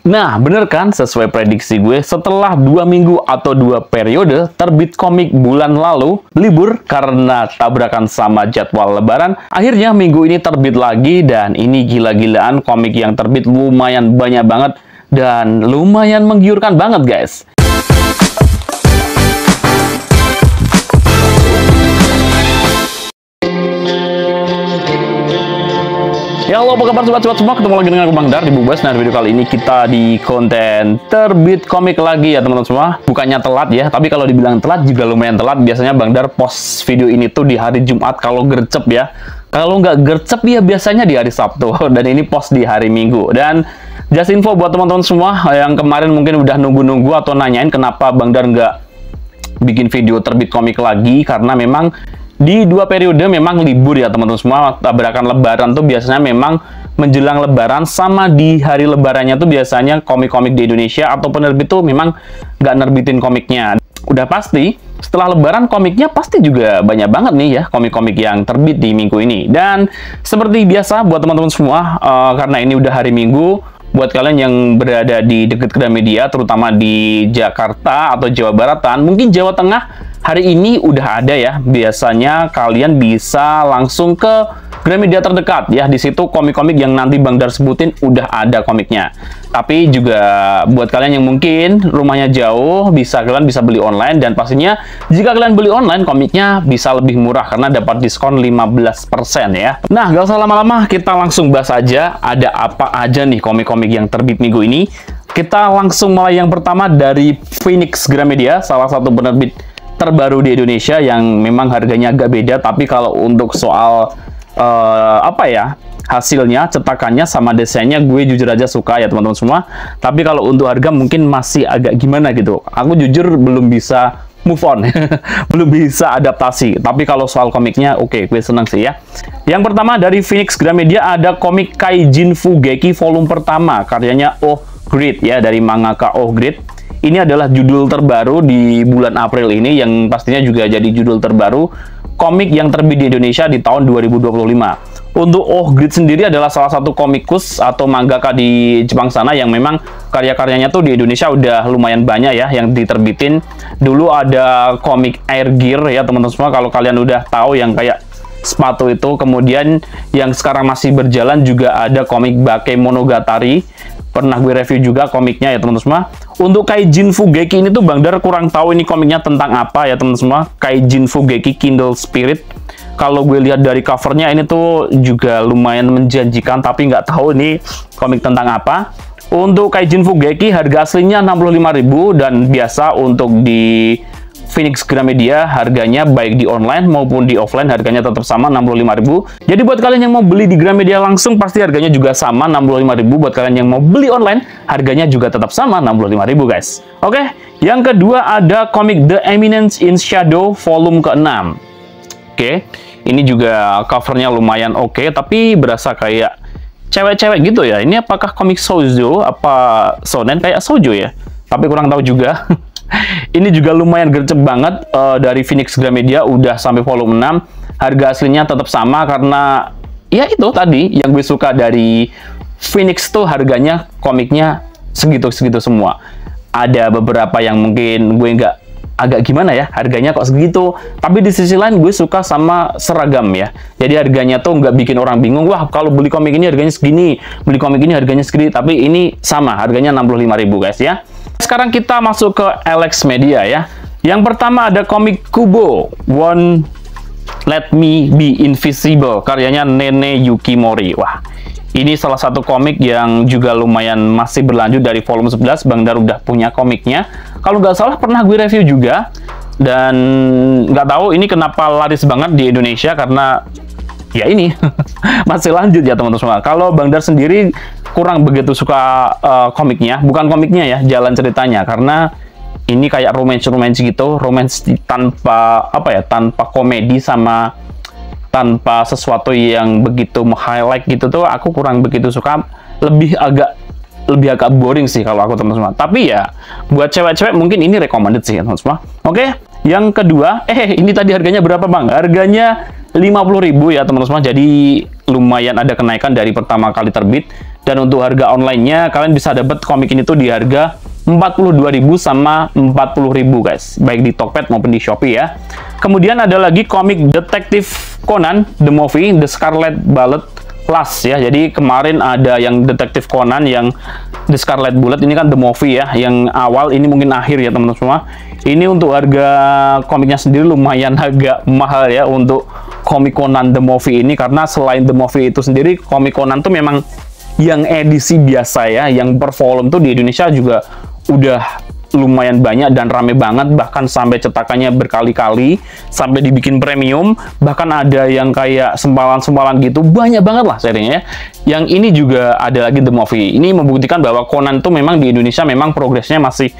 Nah, bener kan? Sesuai prediksi gue, setelah 2 minggu atau 2 periode terbit komik bulan lalu, libur karena tabrakan sama jadwal lebaran, akhirnya minggu ini terbit lagi, dan ini gila-gilaan komik yang terbit lumayan banyak banget, dan lumayan menggiurkan banget, guys. Ya halo, apa kabar sobat-sobat semua? Ketemu lagi dengan aku Bang Dar di Bubas. Nah, di video kali ini kita di konten terbit komik lagi ya teman-teman semua. Bukannya telat ya, tapi kalau dibilang telat juga lumayan telat. Biasanya Bang Dar post video ini tuh di hari Jumat kalau gercep ya. Kalau nggak gercep ya biasanya di hari Sabtu. Dan ini post di hari Minggu. Dan just info buat teman-teman semua yang kemarin mungkin udah nunggu-nunggu atau nanyain kenapa Bang Dar nggak bikin video terbit komik lagi, karena memang di 2 periode memang libur ya teman-teman semua. Tabrakan lebaran tuh biasanya memang menjelang lebaran, sama di hari lebarannya tuh biasanya komik-komik di Indonesia atau penerbit tuh memang nggak nerbitin komiknya. Udah pasti setelah lebaran komiknya pasti juga banyak banget nih ya komik-komik yang terbit di minggu ini. Dan seperti biasa buat teman-teman semua, karena ini udah hari Minggu, buat kalian yang berada di dekat Gramedia, terutama di Jakarta atau Jawa Baratan, mungkin Jawa Tengah, hari ini udah ada ya. Biasanya kalian bisa langsung ke Gramedia terdekat ya. Di situ komik-komik yang nanti Bang Dar sebutin udah ada komiknya. Tapi juga buat kalian yang mungkin rumahnya jauh, kalian bisa beli online, dan pastinya jika kalian beli online komiknya bisa lebih murah karena dapat diskon 15% ya. Nah, gak usah lama-lama, kita langsung bahas aja ada apa aja nih komik-komik yang terbit minggu ini. Kita langsung mulai yang pertama dari Phoenix Gramedia, salah satu penerbit terbaru di Indonesia yang memang harganya agak beda, tapi kalau untuk soal hasilnya, cetakannya sama desainnya gue jujur aja suka ya teman-teman semua. Tapi kalau untuk harga mungkin masih agak gimana gitu. Aku jujur belum bisa move on, belum bisa adaptasi. Tapi kalau soal komiknya oke, gue senang sih ya. Yang pertama dari Phoenix Gramedia ada komik Kaijin Fugeki volume pertama, karyanya Oh Grid ya, dari mangaka Oh Grid. Ini adalah judul terbaru di bulan April ini, yang pastinya juga jadi judul terbaru komik yang terbit di Indonesia di tahun 2025. Untuk Oh Grid sendiri adalah salah satu komikus atau mangaka di Jepang sana yang memang karya-karyanya tuh di Indonesia udah lumayan banyak ya yang diterbitin. Dulu ada komik Air Gear ya teman-teman semua, kalau kalian udah tahu yang kayak sepatu itu. Kemudian yang sekarang masih berjalan juga ada komik Bakemonogatari, pernah gue review juga komiknya ya teman-teman semua. Untuk Kaijin Fugeki ini tuh Bang Dar kurang tahu ini komiknya tentang apa ya teman-teman semua. Kaijin Fugeki Kindle Spirit, kalau gue lihat dari covernya ini tuh juga lumayan menjanjikan, tapi nggak tahu ini komik tentang apa. Untuk Kaijin Fugeki harga aslinya 65.000, dan biasa untuk di Phoenix Gramedia harganya baik di online maupun di offline harganya tetap sama 65.000. Jadi buat kalian yang mau beli di Gramedia langsung pasti harganya juga sama 65.000. Buat kalian yang mau beli online harganya juga tetap sama 65.000 guys. Oke, yang kedua ada komik The Eminence in Shadow volume ke-6. Oke, ini juga covernya lumayan oke, tapi berasa kayak cewek-cewek gitu ya. Ini apakah komik shoujo apa shonen? Kayak shoujo ya, tapi kurang tahu juga. Ini juga lumayan gercep banget dari Phoenix Gramedia, udah sampai volume 6. Harga aslinya tetap sama karena ya itu tadi yang gue suka dari Phoenix tuh, harganya komiknya segitu-segitu semua. Ada beberapa yang mungkin gue agak gimana ya, harganya kok segitu. Tapi di sisi lain gue suka sama seragam ya. Jadi harganya tuh nggak bikin orang bingung, wah kalau beli komik ini harganya segini, beli komik ini harganya segini. Tapi ini sama, harganya 65.000 guys ya. Sekarang kita masuk ke Alex Media ya. Yang pertama ada komik Kubo, Won't Let Me Be Invisible, karyanya Nene Yukimori. Wah, ini salah satu komik yang juga lumayan masih berlanjut dari volume 11. Bang Dar udah punya komiknya. Kalau nggak salah pernah gue review juga. Dan nggak tahu ini kenapa laris banget di Indonesia, karena ya ini masih lanjut ya teman-teman semua. Kalau Bang Dar sendiri kurang begitu suka komiknya, bukan komiknya ya, jalan ceritanya, karena ini kayak romance gitu, romance tanpa tanpa komedi sama tanpa sesuatu yang begitu highlight gitu tuh aku kurang begitu suka. Lebih agak boring sih kalau aku teman-teman. Tapi ya buat cewek-cewek mungkin ini recommended sih teman-teman. Oke, yang kedua ini tadi harganya berapa Bang? Harganya 50.000 ya teman-teman. Jadi lumayan ada kenaikan dari pertama kali terbit. Dan untuk harga online-nya kalian bisa dapat komik ini tuh di harga 42.000 sama 40.000 guys, baik di Tokped maupun di Shopee ya. Kemudian ada lagi komik Detektif Conan The Movie The Scarlet Bullet Plus ya. Jadi kemarin ada yang Detektif Conan yang The Scarlet Bullet, ini kan The Movie ya, yang awal, ini mungkin akhir ya teman-teman semua. Ini untuk harga komiknya sendiri lumayan agak mahal ya untuk komik Conan The Movie ini, karena selain The Movie itu sendiri, komik Conan tuh memang yang edisi biasa ya, yang per volume tuh di Indonesia juga udah lumayan banyak dan rame banget, bahkan sampai cetakannya berkali-kali, sampai dibikin premium, bahkan ada yang kayak sempalan-sempalan gitu, banyak banget lah serinya ya. Yang ini juga ada lagi The Movie. Ini membuktikan bahwa Conan tuh memang di Indonesia memang progresnya masih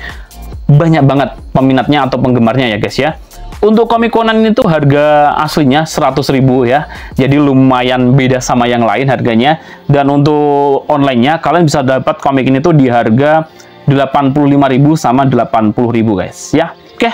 banyak banget peminatnya atau penggemarnya ya guys ya. Untuk komik Conan itu harga aslinya 100.000 ya. Jadi lumayan beda sama yang lain harganya. Dan untuk online-nya kalian bisa dapat komik ini tuh di harga 85.000 sama 80.000 guys ya. Oke.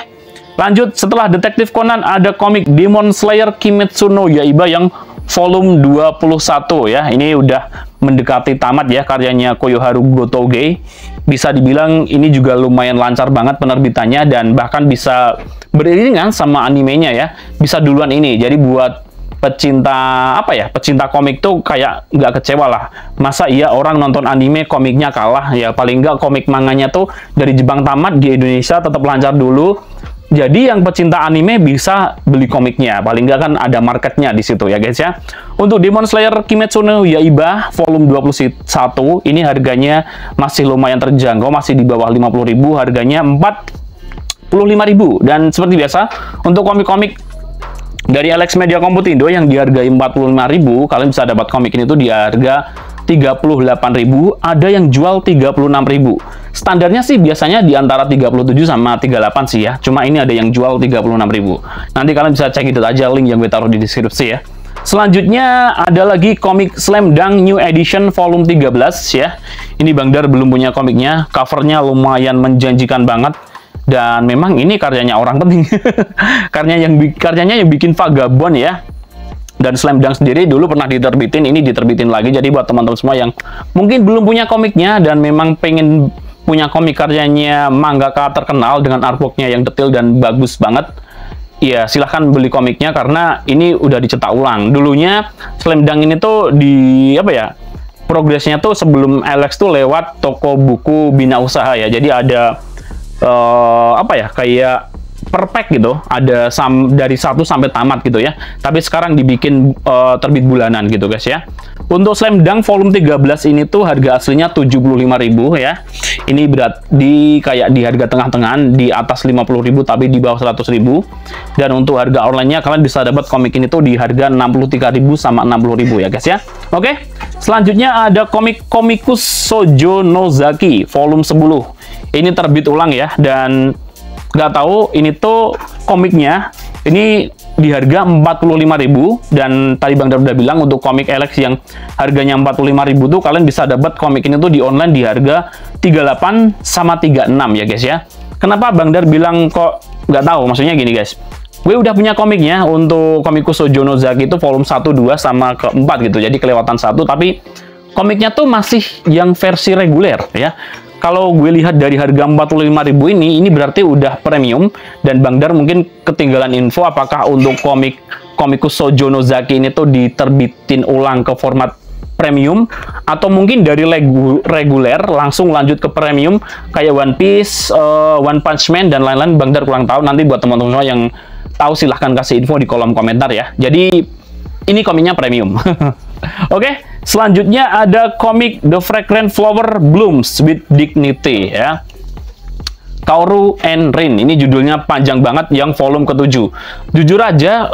Lanjut, setelah Detektif Conan ada komik Demon Slayer Kimetsu no Yaiba yang volume 21 ya. Ini udah mendekati tamat ya, karyanya Koyoharu Gotouge. Bisa dibilang ini juga lumayan lancar banget penerbitannya dan bahkan bisa beriringan sama animenya ya. Bisa duluan ini. Jadi buat pecinta apa ya, pecinta komik tuh kayak nggak kecewa lah. Masa iya orang nonton anime komiknya kalah ya, paling nggak komik manganya tuh dari Jepang tamat di Indonesia tetap lancar dulu. Jadi yang pecinta anime bisa beli komiknya, paling nggak kan ada marketnya di situ ya guys ya. Untuk Demon Slayer Kimetsu no Yaiba volume 21 ini harganya masih lumayan terjangkau, masih di bawah 50.000, harganya 45.000. Dan seperti biasa untuk komik-komik dari Alex Media Komputindo yang dihargai 45.000, kalian bisa dapat komik ini tuh di harga 38.000, ada yang jual 36.000. Standarnya sih biasanya di antara 37 sama 38 sih ya. Cuma ini ada yang jual 36.000. Nanti kalian bisa cek itu aja, link yang gue taruh di deskripsi ya. Selanjutnya ada lagi komik Slam Dunk New Edition volume 13 ya. Ini Bang Dar belum punya komiknya. Covernya lumayan menjanjikan banget. Dan memang ini karyanya orang penting. karyanya yang bikin Vagabond ya. Dan Slam Dunk sendiri dulu pernah diterbitin, ini diterbitin lagi. Jadi buat teman-teman semua yang mungkin belum punya komiknya dan memang pengen punya komik karyanya mangaka terkenal dengan artworknya yang detail dan bagus banget, ya silahkan beli komiknya karena ini udah dicetak ulang. Dulunya Slam Dunk ini tuh di apa ya, progresnya tuh sebelum Alex tuh lewat toko buku Bina Usaha ya. Jadi ada apa ya, kayak per pack gitu, ada dari 1 sampai tamat gitu ya. Tapi sekarang dibikin terbit bulanan gitu guys ya. Untuk Slam Dunk volume 13 ini tuh harga aslinya 75.000 ya. Ini berat kayak di harga tengah-tengahan, di atas 50.000 tapi di bawah 100.000. Dan untuk harga online-nya kalian bisa dapat komik ini tuh di harga 63.000 sama 60.000 ya guys ya. Oke. Selanjutnya ada komik Komikus Shoujo Nozaki volume 10. Ini terbit ulang ya, dan nggak tahu ini tuh komiknya ini di harga 45.000. Dan tadi Bang Dar udah bilang untuk komik Alex yang harganya 45.000 tuh kalian bisa dapat komik ini tuh di online di harga 38 sama 36 ya guys ya. Kenapa Bang Dar bilang kok nggak tahu? Maksudnya gini guys, gue udah punya komiknya untuk Komikus Shoujo Nozaki itu volume 1, 2 sama ke 4 gitu. Jadi kelewatan 1, tapi komiknya tuh masih yang versi reguler ya. Kalau gue lihat dari harga 45.000 ini berarti udah premium. Dan Bang Dar mungkin ketinggalan info apakah untuk Komikus Shoujo Nozaki ini tuh diterbitin ulang ke format premium, atau mungkin dari reguler langsung lanjut ke premium kayak One Piece, One Punch Man dan lain-lain. Bang Dar kurang tahu, nanti buat teman-teman semua yang tahu silahkan kasih info di kolom komentar ya. Jadi ini komiknya premium. Oke, selanjutnya ada komik The Fragrant Flower Blooms with Dignity ya. Kaoru and Rin, ini judulnya panjang banget, yang volume ke-7. Jujur aja,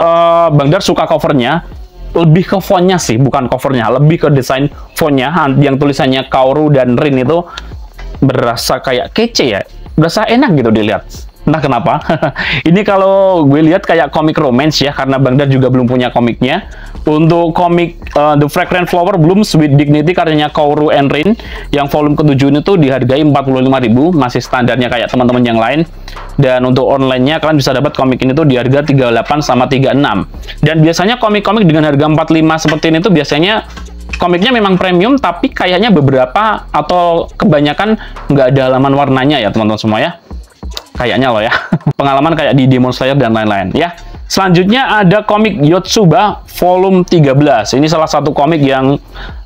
Bang Dar suka covernya, lebih ke fontnya sih, bukan covernya, lebih ke desain fontnya, yang tulisannya Kaoru dan Rin itu berasa kayak kece ya, berasa enak gitu dilihat. Entah kenapa. Ini kalau gue lihat kayak komik romance ya, karena Bang Dar juga belum punya komiknya. Untuk komik The Fragrant Flower Blooms with Dignity karyanya Kaoru and Rin yang volume ke-7 ini tuh dihargai 45.000, masih standarnya kayak teman-teman yang lain. Dan untuk online-nya kalian bisa dapat komik ini tuh di harga 38 sama 36. Dan biasanya komik-komik dengan harga 45 seperti ini tuh biasanya komiknya memang premium, tapi kayaknya beberapa atau kebanyakan nggak ada halaman warnanya ya teman-teman semua ya. Kayaknya loh ya. Pengalaman kayak di Demon Slayer dan lain-lain ya. Selanjutnya ada komik Yotsuba volume 13. Ini salah satu komik yang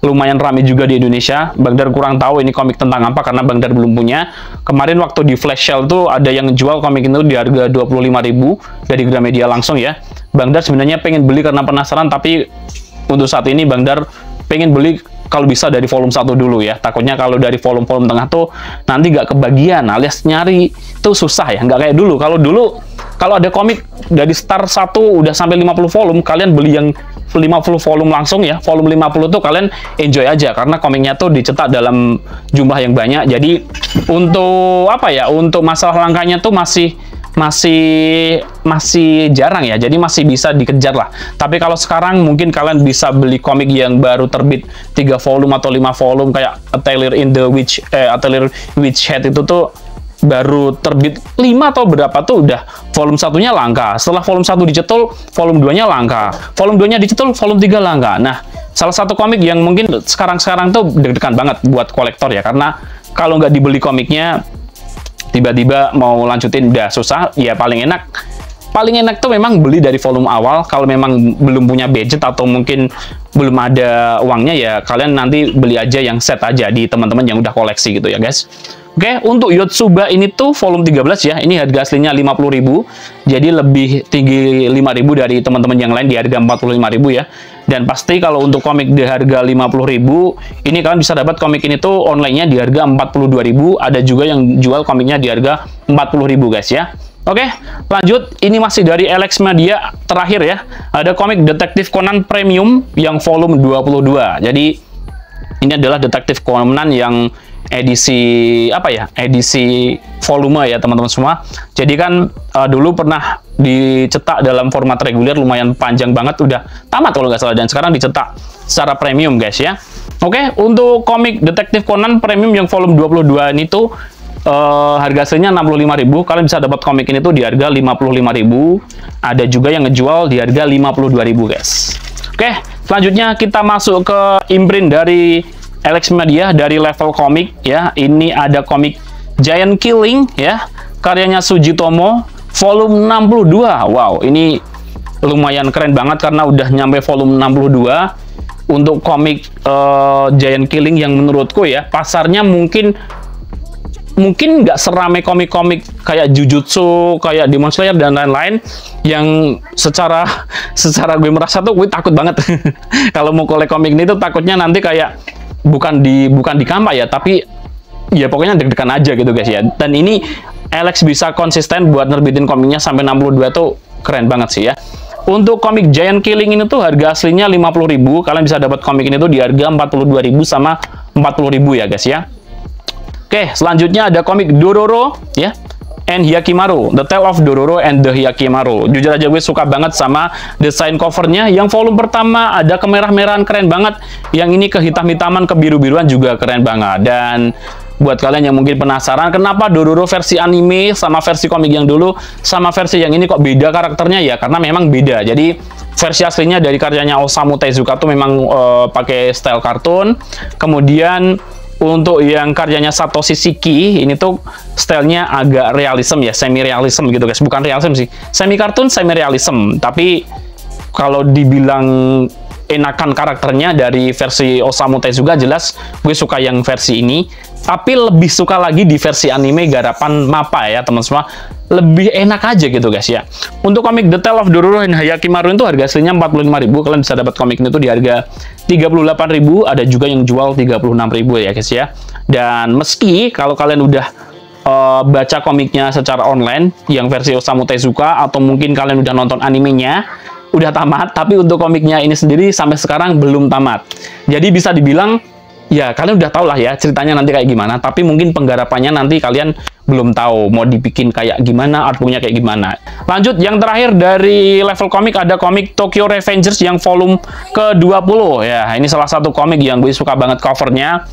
lumayan ramai juga di Indonesia. Bang Dar kurang tahu ini komik tentang apa karena Bang Dar belum punya. Kemarin waktu di flash sale tuh ada yang jual komik itu di harga 25.000 dari Gramedia langsung ya. Bang Dar sebenarnya pengen beli karena penasaran, tapi untuk saat ini Bang Dar pengen beli kalau bisa dari volume 1 dulu ya. Takutnya kalau dari volume-volume tengah tuh nanti nggak kebagian, alias nyari tuh susah ya. Nggak kayak dulu. Kalau ada komik dari start 1 udah sampai 50 volume, kalian beli yang 50 volume langsung ya. Volume 50 tuh kalian enjoy aja karena komiknya tuh dicetak dalam jumlah yang banyak. Jadi untuk apa ya? Untuk masalah langkanya tuh masih jarang ya, jadi masih bisa dikejar lah. Tapi kalau sekarang mungkin kalian bisa beli komik yang baru terbit 3 volume atau 5 volume kayak Atelier in the Witch Head itu tuh baru terbit 5 atau berapa tuh udah volume 1-nya langka. Setelah volume 1 dicetul, volume 2-nya langka. Volume 2-nya dicetul, volume 3 langka. Nah, salah satu komik yang mungkin sekarang tuh deg-degan banget buat kolektor ya, karena kalau nggak dibeli komiknya tiba-tiba mau lanjutin udah susah. Ya paling enak tuh memang beli dari volume awal. Kalau memang belum punya budget atau mungkin belum ada uangnya ya kalian nanti beli aja yang set aja di teman-teman yang udah koleksi gitu ya guys. Oke, untuk Yotsuba ini tuh volume 13 ya. Ini harga aslinya 50.000. Jadi lebih tinggi 5.000 dari teman-teman yang lain di harga 45.000 ya. Dan pasti kalau untuk komik di harga 50.000, ini kalian bisa dapat komik ini tuh online-nya di harga 42.000. Ada juga yang jual komiknya di harga 40.000 guys ya. Oke, lanjut. Ini masih dari Alex Media terakhir ya. Ada komik Detektif Conan Premium yang volume 22. Jadi ini adalah Detektif Conan yang edisi apa ya? Edisi volume ya teman-teman semua. Jadi kan dulu pernah dicetak dalam format reguler lumayan panjang banget, udah tamat kalau nggak salah, dan sekarang dicetak secara premium guys ya. Oke, untuk komik Detektif Conan Premium yang volume 22 ini tuh harga aslinya 65.000. Kalian bisa dapat komik ini tuh di harga 55.000. Ada juga yang ngejual di harga 52.000 guys. Oke, selanjutnya kita masuk ke imprint dari Alex Media dari Level Komik ya. Ini ada komik Giant Killing ya, karyanya Sujitomo volume 62. Wow, ini lumayan keren banget karena udah nyampe volume 62 untuk komik Giant Killing yang menurutku ya pasarnya mungkin nggak seramai komik-komik kayak Jujutsu, kayak Demon Slayer dan lain-lain yang secara gue merasa tuh gue takut banget kalau mau kolek komik ini tuh takutnya nanti kayak bukan di Kampa ya, tapi ya pokoknya deg-degan aja gitu guys ya. Dan ini Alex bisa konsisten buat nerbitin komiknya sampai 62 tuh keren banget sih ya. Untuk komik Giant Killing ini tuh harga aslinya 50.000. Kalian bisa dapat komik ini tuh di harga 42.000 sama 40.000 ya guys ya. Oke, selanjutnya ada komik Dororo ya, and Hyakimaru, The Tale of Dororo and the Hyakimaru. Jujur aja gue suka banget sama desain covernya. Yang volume pertama ada kemerah-merahan keren banget, yang ini kehitam-hitaman, kebiru-biruan juga keren banget. Dan buat kalian yang mungkin penasaran kenapa Dororo versi anime sama versi komik yang dulu sama versi yang ini kok beda karakternya ya, karena memang beda. Jadi versi aslinya dari karyanya Osamu Tezuka tuh memang pakai style kartun. Kemudian untuk yang karyanya Satoshi Shiki ini tuh stylenya agak realism ya, semi realism gitu guys, bukan realism sih, semi kartun semi realism. Tapi kalau dibilang enakan karakternya dari versi Osamu Tezuka, jelas gue suka yang versi ini. Tapi lebih suka lagi di versi anime garapan MAPPA ya teman semua, lebih enak aja gitu guys ya. Untuk komik The Tale of Dororo and Hyakimaru itu harga aslinya 45.000. Kalian bisa dapat komik ini tuh di harga 38.000. Ada juga yang jual 36.000 ya guys ya. Dan meski kalau kalian udah baca komiknya secara online yang versi Osamu Tezuka, atau mungkin kalian udah nonton animenya udah tamat, tapi untuk komiknya ini sendiri sampai sekarang belum tamat. Jadi bisa dibilang ya kalian udah tahu lah ya ceritanya nanti kayak gimana, tapi mungkin penggarapannya nanti kalian belum tahu mau dibikin kayak gimana, artbooknya kayak gimana. Lanjut, yang terakhir dari level komik ada komik Tokyo Revengers yang volume ke-20 ya. Ini salah satu komik yang gue suka banget covernya,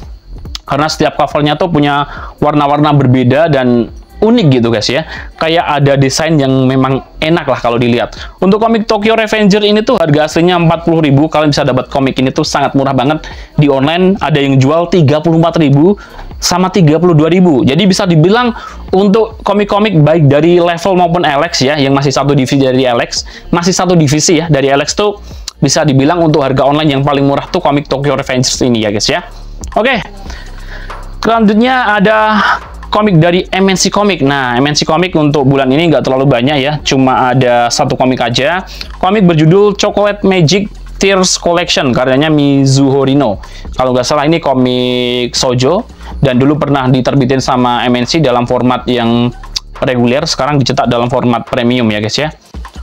karena setiap covernya tuh punya warna-warna berbeda dan unik gitu guys ya. Kayak ada desain yang memang enak lah kalau dilihat. Untuk komik Tokyo Revenger ini tuh harga aslinya 40.000. Kalian bisa dapat komik ini tuh sangat murah banget di online. Ada yang jual 34.000 sama 32.000. Jadi bisa dibilang untuk komik-komik baik dari level maupun Alex ya, yang masih satu divisi dari Alex, masih satu divisi ya dari Alex tuh, bisa dibilang untuk harga online yang paling murah tuh komik Tokyo Revengers ini ya guys ya. Oke. Selanjutnya ada komik dari MNC Comic. Nah, MNC Comic untuk bulan ini nggak terlalu banyak ya, cuma ada satu komik aja. Komik berjudul Chocolate Magic Tears Collection, karyanya Mizuho Rino. Kalau nggak salah ini komik shoujo, dan dulu pernah diterbitin sama MNC dalam format yang reguler, sekarang dicetak dalam format premium ya guys ya.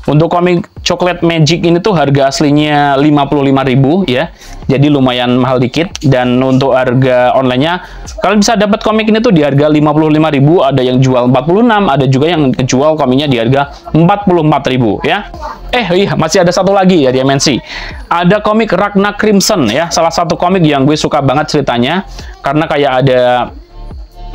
Untuk komik Chocolate Magic ini tuh harga aslinya 55.000 ya. Jadi lumayan mahal dikit, dan untuk harga online-nya kalian bisa dapat komik ini tuh di harga 55.000, ada yang jual 46, ada juga yang jual komiknya di harga 44.000 ya. Iya, masih ada satu lagi ya di MNC. Ada komik Ragna Crimson ya, salah satu komik yang gue suka banget ceritanya, karena kayak ada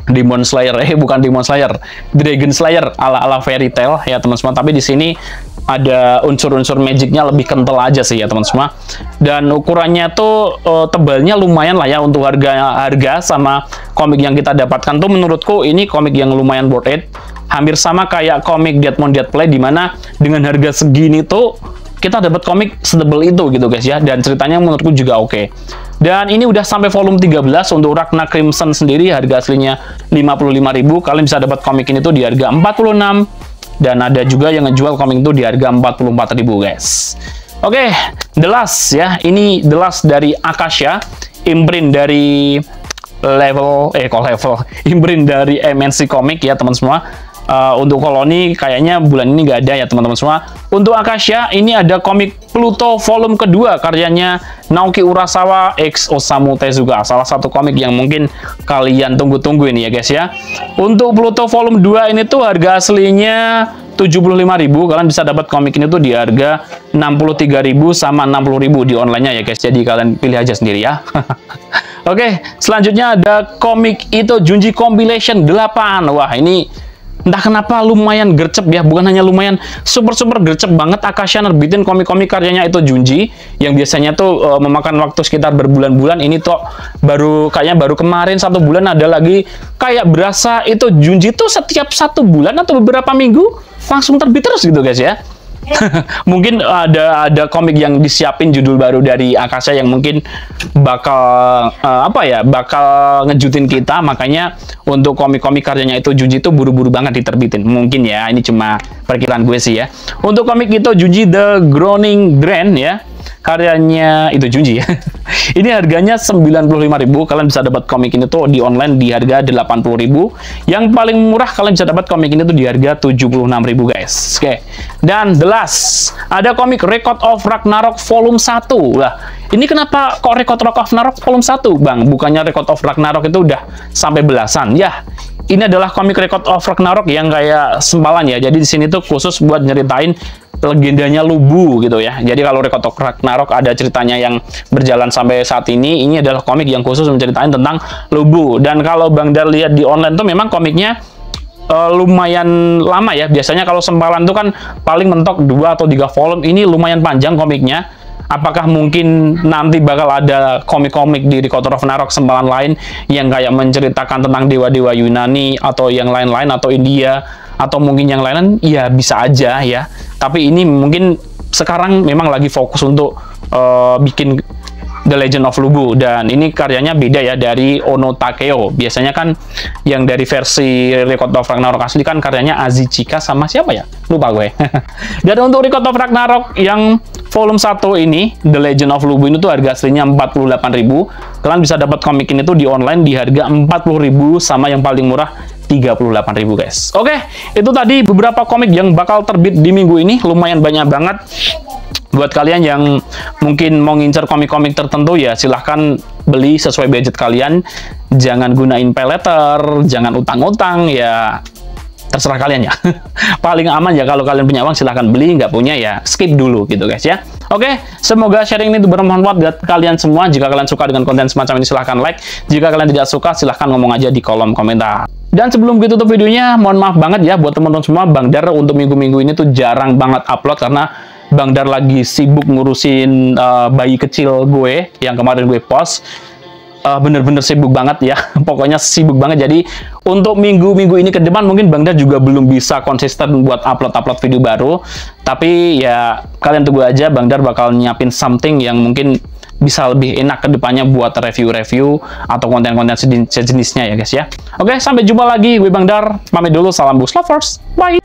Demon Slayer, bukan Demon Slayer, Dragon Slayer ala fairy tale ya teman-teman. Tapi di sini ada unsur-unsur magicnya lebih kental aja sih ya teman-teman. Dan ukurannya tuh tebalnya lumayan lah ya untuk harga sama komik yang kita dapatkan tuh, menurutku ini komik yang lumayan worth it. Hampir sama kayak komik Deadmon Deadplay, dimana dengan harga segini tuh kita dapat komik setebal itu gitu guys ya, dan ceritanya menurutku juga oke. Dan ini udah sampai volume 13 untuk Ragna Crimson sendiri, harga aslinya 55.000. Kalian bisa dapat komik ini tuh di harga 46, dan ada juga yang ngejual komik itu di harga 44.000 guys. Oke, The Last ya. Ini The Last dari Akasha, imprint dari imprint dari MNC Comic ya teman semua. Untuk koloni kayaknya bulan ini nggak ada ya teman-teman semua. Untuk Akasha ini ada komik Pluto volume kedua, karyanya Naoki Urasawa x Osamu Tezuka. Salah satu komik yang mungkin kalian tunggu-tunggu ini ya guys ya. Untuk Pluto volume 2 ini tuh harga aslinya 75.000. Kalian bisa dapat komik ini tuh di harga 63.000 sama 60.000 di online-nya ya guys. Jadi kalian pilih aja sendiri ya. Oke, selanjutnya ada komik itu Junji Compilation 8. Wah, ini entah kenapa lumayan gercep ya, bukan hanya lumayan, super gercep banget. Akasha nerbitin komik-komik karyanya itu Junji, yang biasanya tuh memakan waktu sekitar berbulan-bulan. Ini tuh kayaknya baru kemarin 1 bulan ada lagi. Kayak berasa itu Junji tuh setiap 1 bulan atau beberapa minggu langsung terbit terus gitu guys ya. Mungkin ada komik yang disiapin judul baru dari Akasha yang mungkin bakal bakal ngejutin kita, makanya untuk komik-komik karyanya itu Junji itu buru-buru banget diterbitin mungkin ya. Ini cuma perkiraan gue sih ya. Untuk komik itu Junji The Grounding Drain ya, karyanya itu Junji ya. Ini harganya 95.000. Kalian bisa dapat komik ini tuh di online di harga 80.000. Yang paling murah kalian bisa dapat komik ini tuh di harga 76.000 guys. Oke. Dan the last ada komik Record of Ragnarok volume 1. Lah, ini kenapa kok Record of Ragnarok volume 1, Bang? Bukannya Record of Ragnarok itu udah sampai belasan. Ya, ini adalah komik Record of Ragnarok yang kayak sempalan ya. Jadi di sini tuh khusus buat nyeritain legendanya Lubu gitu ya. Jadi kalau Record of Ragnarok ada ceritanya yang berjalan sampai saat ini adalah komik yang khusus menceritain tentang Lubu. Dan kalau Bang Dar lihat di online tuh memang komiknya lumayan lama ya. Biasanya kalau sempalan tuh kan paling mentok 2 atau 3 volume. Ini lumayan panjang komiknya. Apakah mungkin nanti bakal ada komik-komik di Record of Ragnarok sempalan lain yang kayak menceritakan tentang dewa-dewa Yunani atau yang lain-lain, atau India, atau mungkin yang lain? Ya bisa aja ya. Tapi ini mungkin sekarang memang lagi fokus untuk bikin The Legend of Lubu, dan ini karyanya beda ya dari Ono Takeo. Biasanya kan yang dari versi Record of Ragnarok asli kan karyanya Azichika sama siapa ya? Lupa gue. Dan untuk Record of Ragnarok yang volume 1 ini, The Legend of Lubu ini tuh harga aslinya 48.000. Kalian bisa dapat komik ini tuh di online di harga 40.000 sama yang paling murah 38.000 guys. Oke, itu tadi beberapa komik yang bakal terbit di minggu ini. Lumayan banyak banget. Buat kalian yang mungkin mau ngincer komik-komik tertentu ya silahkan beli sesuai budget kalian. Jangan gunain pay letter, jangan utang-utang, ya terserah kalian ya. Paling aman ya kalau kalian punya uang silahkan beli, nggak punya ya skip dulu gitu guys ya. Oke, semoga sharing ini bermanfaat buat kalian semua. Jika kalian suka dengan konten semacam ini silahkan like. Jika kalian tidak suka silahkan ngomong aja di kolom komentar. Dan sebelum gue tutup videonya, mohon maaf banget ya buat teman-teman semua, Bang Dar untuk minggu-minggu ini tuh jarang banget upload karena Bang Dar lagi sibuk ngurusin bayi kecil gue yang kemarin gue post. Bener-bener sibuk banget ya, pokoknya sibuk banget. Jadi untuk minggu-minggu ini ke depan mungkin Bang Dar juga belum bisa konsisten buat upload video baru. Tapi ya kalian tunggu aja, Bang Dar bakal nyiapin something yang mungkin bisa lebih enak ke depannya buat review-review atau konten-konten sejenisnya ya guys ya. Oke, sampai jumpa lagi. Gue Bang Dar, pamit dulu. Salam Books Lovers. Bye!